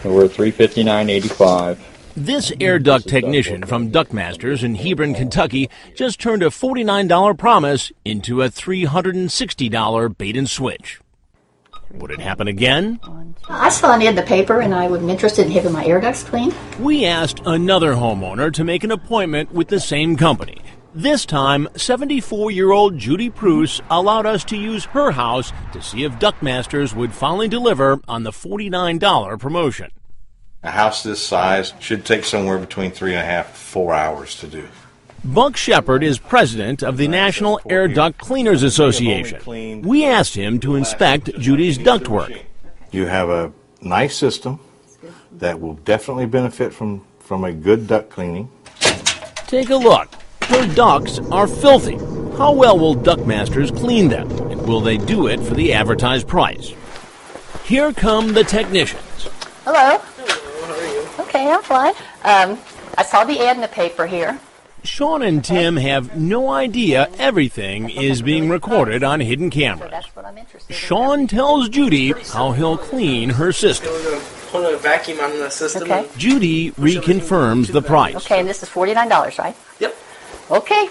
So we're at $359.85. This air duct technician from Duct Masters in Hebron, Kentucky, just turned a $49 promise into a $360 bait and switch. Would it happen again? I saw an ad in the paper and I was interested in having my air ducts cleaned. We asked another homeowner to make an appointment with the same company. This time, 74-year-old Judy Pruce allowed us to use her house to see if Duct Masters would finally deliver on the $49 promotion. A house this size should take somewhere between 3.5 to 4 hours to do. Buck Shepard is president of the National Air Duct Cleaners Association. We asked him to inspect Judy's ductwork. You have a nice system that will definitely benefit from a good duct cleaning. Take a look. Her ducts are filthy. How well will Duct Masters clean them? And will they do it for the advertised price? Here come the technicians. Hello. Hello, how are you? Okay, I'm fine. I saw the ad in the paper here. Sean and Tim have no idea everything is being recorded on hidden cameras. That's what I'm interested in. Sean tells Judy how he'll clean her system. We're going to put a vacuum on the system. Okay. Judy reconfirms the price. Okay, and this is $49, right? Yep. Okay,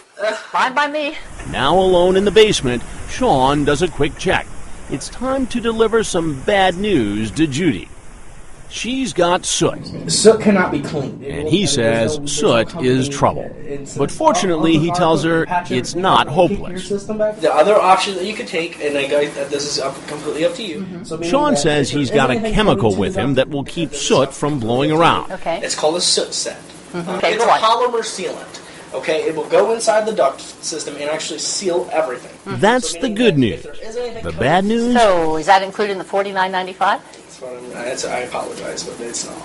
fine by me. Now alone in the basement, Sean does a quick check. It's time to deliver some bad news to Judy. She's got soot. Soot cannot be cleaned. And he says soot is trouble. But fortunately, he tells her it's not hopeless. The other option that you could take, and this is completely up to you. Sean says he's got a chemical with him that will keep soot from blowing around. Okay. It's called a soot set. Okay, It's a go on. polymer sealant. Okay, it will go inside the duct system and actually seal everything. That's the good news. The bad news? So, is that included in the $49.95? I apologize, but it's not.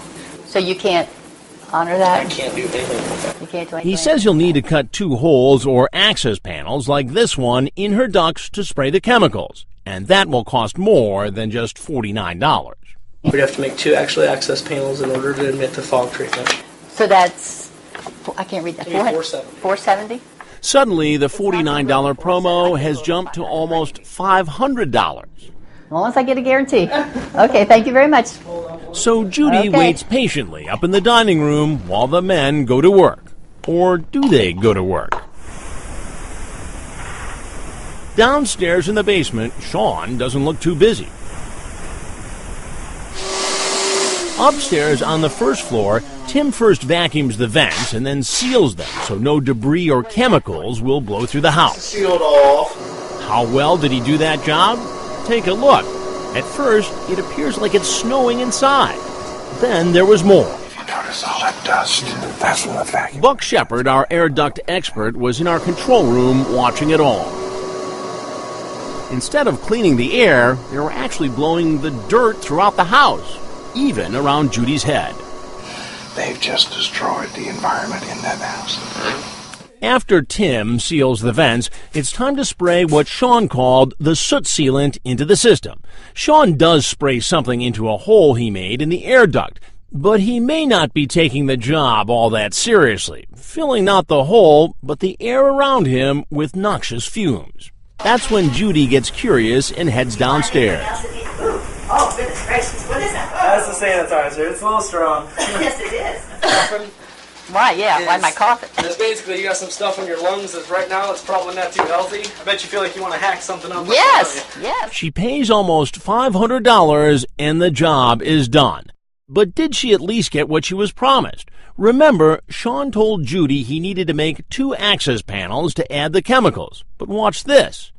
So you can't honor I that? can't do anything with that. You can't do anything? He says he'll need to cut 2 holes or access panels like this one in her ducts to spray the chemicals. And that will cost more than just $49. We'd have to make 2 actually access panels in order to admit the fog treatment. So that's, I can't read that. $470. $470? Suddenly, the $49 promo has jumped to almost $500. As long as I get a guarantee. Okay, thank you very much. So Judy Okay. waits patiently up in the dining room while the men go to work. Or do they go to work? Downstairs in the basement, Sean doesn't look too busy. Upstairs on the first floor, Tim first vacuums the vents and then seals them so no debris or chemicals will blow through the house. Sealed off. How well did he do that job? Take a look. At first, it appears like it's snowing inside. Then there was more. If you notice all that dust, that's from the vacuum. Buck Shepard, our air duct expert, was in our control room watching it all. Instead of cleaning the air, they were actually blowing the dirt throughout the house, even around Judy's head. They've just destroyed the environment in that house. After Tim seals the vents, it's time to spray what Sean called the soot sealant into the system. Sean does spray something into a hole he made in the air duct, but he may not be taking the job all that seriously, filling not the hole, but the air around him with noxious fumes. That's when Judy gets curious and heads downstairs. Oh, goodness gracious, what is that? That's the sanitizer. It's a little strong. Yes, it is. Why, yeah, why am I coughing? It's basically you got some stuff in your lungs that right now it's probably not too healthy. I bet you feel like you want to hack something up. Yes, yes. She pays almost $500 and the job is done. But did she at least get what she was promised? Remember, Sean told Judy he needed to make 2 access panels to add the chemicals. But watch this.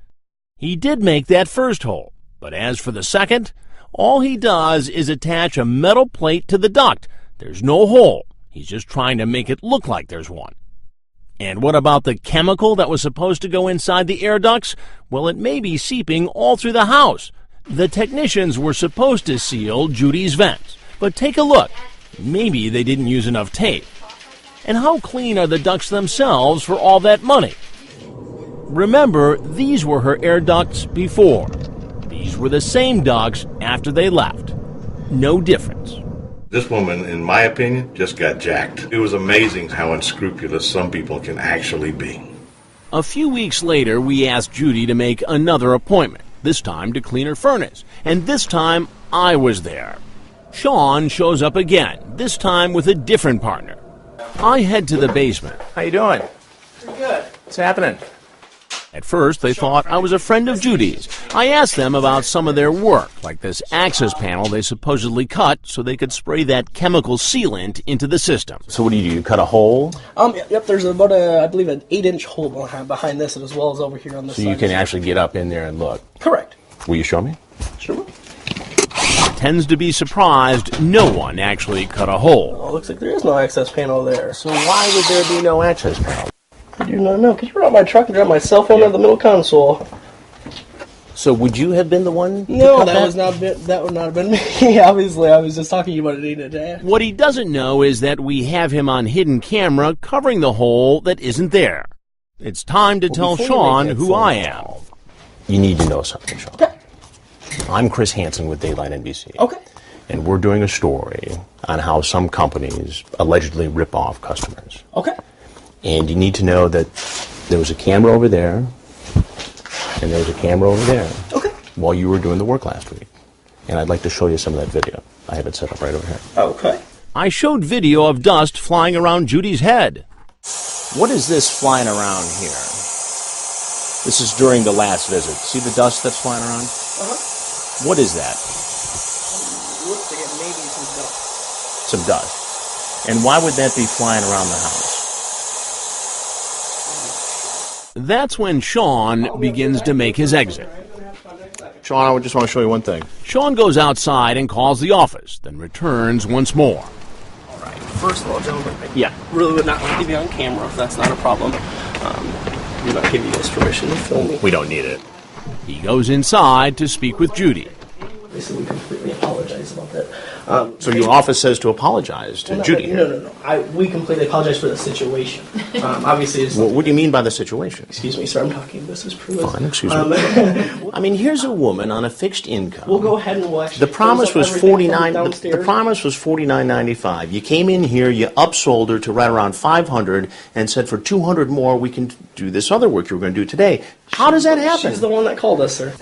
He did make that first hole. But as for the second, all he does is attach a metal plate to the duct. There's no hole. He's just trying to make it look like there's one. And what about the chemical that was supposed to go inside the air ducts? Well, it may be seeping all through the house. The technicians were supposed to seal Judy's vents. But take a look. Maybe they didn't use enough tape. And how clean are the ducts themselves for all that money? Remember, these were her air ducts before. These were the same ducts after they left. No difference. This woman, in my opinion, just got jacked. It was amazing how unscrupulous some people can actually be. A few weeks later, we asked Judy to make another appointment, this time to clean her furnace. And this time, I was there. Sean shows up again, this time with a different partner. I head to the basement. How you doing? Pretty good. What's happening? At first, they thought I was a friend of Judy's. I asked them about some of their work, like this access panel they supposedly cut so they could spray that chemical sealant into the system. So what do? You cut a hole Yep, there's about I believe an 8-inch hole behind this as well as over here on this so side. you can actually get up in there and look. Correct. Will you show me? Sure. Tends to be surprised no one actually cut a hole. Oh, looks like there is no access panel there. So why would there be no access panel? I do not know. Could you run out my truck and drop my cell phone on the middle console? So would you have been the one? No, that would not have been me. Obviously, I was just talking about it in a day. What he doesn't know is that we have him on hidden camera covering the hole that isn't there. It's time to tell Sean who I am. You need to know something, Sean. Okay. I'm Chris Hanson with Daylight NBC. Okay. And we're doing a story on how some companies allegedly rip off customers. Okay. And you need to know that there was a camera over there, and there was a camera over there. Okay. While you were doing the work last week. And I'd like to show you some of that video. I have it set up right over here. Okay. I showed video of dust flying around Judy's head. What is this flying around here? This is during the last visit. See the dust that's flying around? Uh-huh. What is that? Looks like it may be some dust. Some dust. And why would that be flying around the house? That's when Sean begins to make his exit. Sean, I just want to show you one thing. Sean goes outside and calls the office, then returns once more. All right. First of all, gentlemen, Yeah. I really would not like to be on camera if that's not a problem. I'm not giving you guys permission to film me. We don't need it. He goes inside to speak with Judy. Obviously, we completely apologize about that. So your office says to apologize to Judy. No. We completely apologize for the situation. Obviously, it's... What do you mean by the situation? Excuse me, sir, I'm talking business privilege. Fine, excuse me. I mean, here's a woman on a fixed income. We'll go ahead and we'll actually... The promise was $49. The $49. promise was $49.95. You came in here, you upsold her to right around $500, and said for $200 more we can do this other work you were going to do today. How does that happen? She's the one that called us, sir.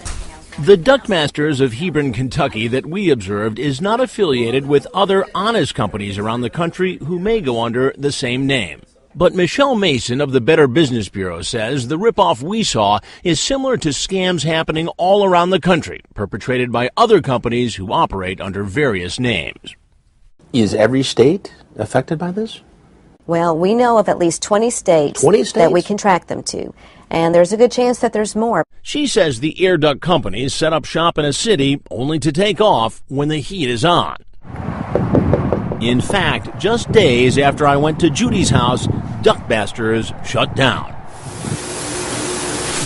The Duct Masters of Hebron, Kentucky that we observed is not affiliated with other honest companies around the country who may go under the same name. But Michelle Mason of the Better Business Bureau says the ripoff we saw is similar to scams happening all around the country, perpetrated by other companies who operate under various names. Is every state affected by this? Well, we know of at least 20 states, 20 states that we can track them to. And there's a good chance that there's more. She says the air duct companies set up shop in a city only to take off when the heat is on. In fact, just days after I went to Judy's house, Duct Masters shut down.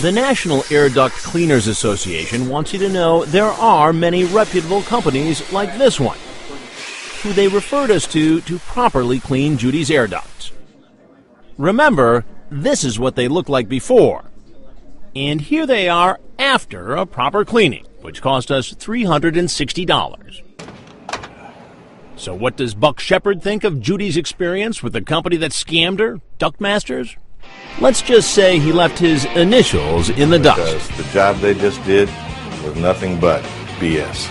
The National Air Duct Cleaners Association wants you to know there are many reputable companies like this one, who they referred us to properly clean Judy's air ducts. Remember, this is what they looked like before. And here they are after a proper cleaning, which cost us $360. So what does Buck Shepard think of Judy's experience with the company that scammed her, Duct Masters? Let's just say he left his initials in the dust. Because the job they just did was nothing but BS.